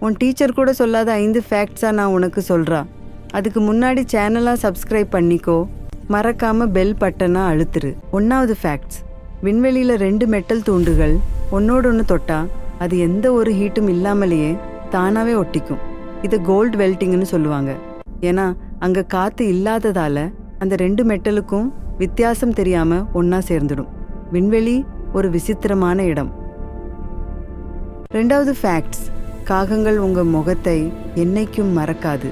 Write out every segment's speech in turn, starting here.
உன் டீச்சர் கூட சொல்லாத 5 ஃபேக்ட்ஸாக நான் உனக்கு சொல்கிறா. அதுக்கு முன்னாடி சேனலாக சப்ஸ்கிரைப் பண்ணிக்கோ. மறக்காமல் பெல் பட்டனை அழுத்துரு. 1வது ஃபேக்ட்ஸ். விண்வெளியில் 2 மெட்டல் தூண்டுகள் ஒன்னோடொன்று தொட்டா அது எந்த ஒரு ஹீட்டும் இல்லாமலேயே தானாகவே ஒட்டிக்கும். இதை கோல்ட் வெல்ட்டிங்னு சொல்லுவாங்க. ஏன்னா அங்கே காற்று இல்லாததால் அந்த 2 மெட்டலுக்கும் வித்தியாசம் தெரியாமல் ஒன்றா சேர்ந்துடும். விண்வெளி ஒரு விசித்திரமான இடம். 2வது ஃபேக்ட்ஸ். காகங்கள் உங்கள் முகத்தை என்னைக்கும் மறக்காது.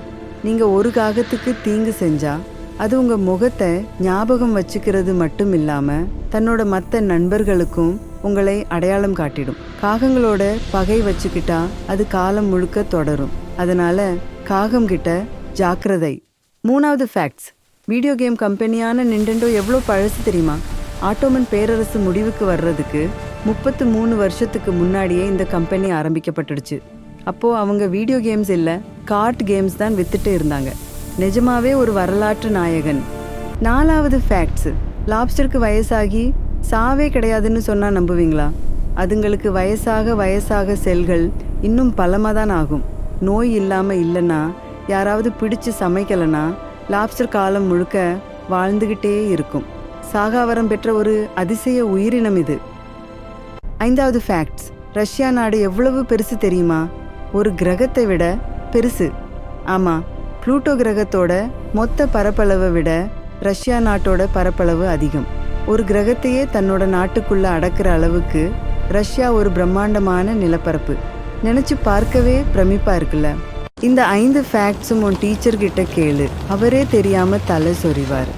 நீங்கள் ஒரு காகத்துக்கு தீங்கு செஞ்சால் அது உங்கள் முகத்தை ஞாபகம் வச்சுக்கிறது மட்டும் இல்லாமல் தன்னோட மற்ற நண்பர்களுக்கும் உங்களை அடையாளம் காட்டிடும். காகங்களோட பகை வச்சுக்கிட்டா அது காலம் முழுக்க தொடரும். அதனால் காகம் கிட்ட ஜாக்கிரதை. 3வது ஃபேக்ட்ஸ். வீடியோ கேம் கம்பெனியான நிண்டெண்டோ எவ்வளோ பழசு தெரியுமா? ஆட்டோமன் பேரரசு முடிவுக்கு வர்றதுக்கு 33 வருஷத்துக்கு முன்னாடியே இந்த கம்பெனி ஆரம்பிக்கப்பட்டுடுச்சு. அப்போது அவங்க வீடியோ கேம்ஸ் இல்லை, கார்ட் கேம்ஸ் தான் வித்துட்டு இருந்தாங்க. நிஜமாவே ஒரு வரலாற்று நாயகன். 4வது ஃபேக்ட்ஸு. லாப்ஸ்டருக்கு வயசாகி சாவே கிடையாதுன்னு சொன்னால் நம்புவீங்களா? அதுங்களுக்கு வயசாக செல்கள் இன்னும் பலமாக தான் ஆகும். நோய் இல்லாமல் இல்லைன்னா, யாராவது பிடிச்சு சமைக்கலைன்னா லாப்ஸ்டர் காலம் முழுக்க வாழ்ந்துக்கிட்டே இருக்கும். சாகாவரம் பெற்ற ஒரு அதிசய உயிரினம் இது. 5வது ஃபேக்ட்ஸ். ரஷ்யா நாடு எவ்வளவு பெருசு தெரியுமா? ஒரு கிரகத்தை விட பெருசு. ஆமாம், ப்ளூட்டோ கிரகத்தோட மொத்த பரப்பளவை விட ரஷ்யா நாட்டோட பரப்பளவு அதிகம். ஒரு கிரகத்தையே தன்னோட நாட்டுக்குள்ள அடக்கிற அளவுக்கு ரஷ்யா ஒரு பிரம்மாண்டமான நிலப்பரப்பு. நினைச்சு பார்க்கவே பிரமிப்பா இருக்குல்ல? இந்த 5 ஃபேக்ட்ஸும் உன் டீச்சர்கிட்ட கேளு. அவரே தெரியாம தலை சொறிவார்.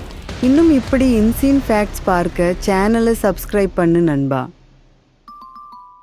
இன்னும் இப்படி இன்சீன் ஃபேக்ட்ஸ் பார்க்க சேனலை சப்ஸ்கிரைப் பண்ணு நண்பா.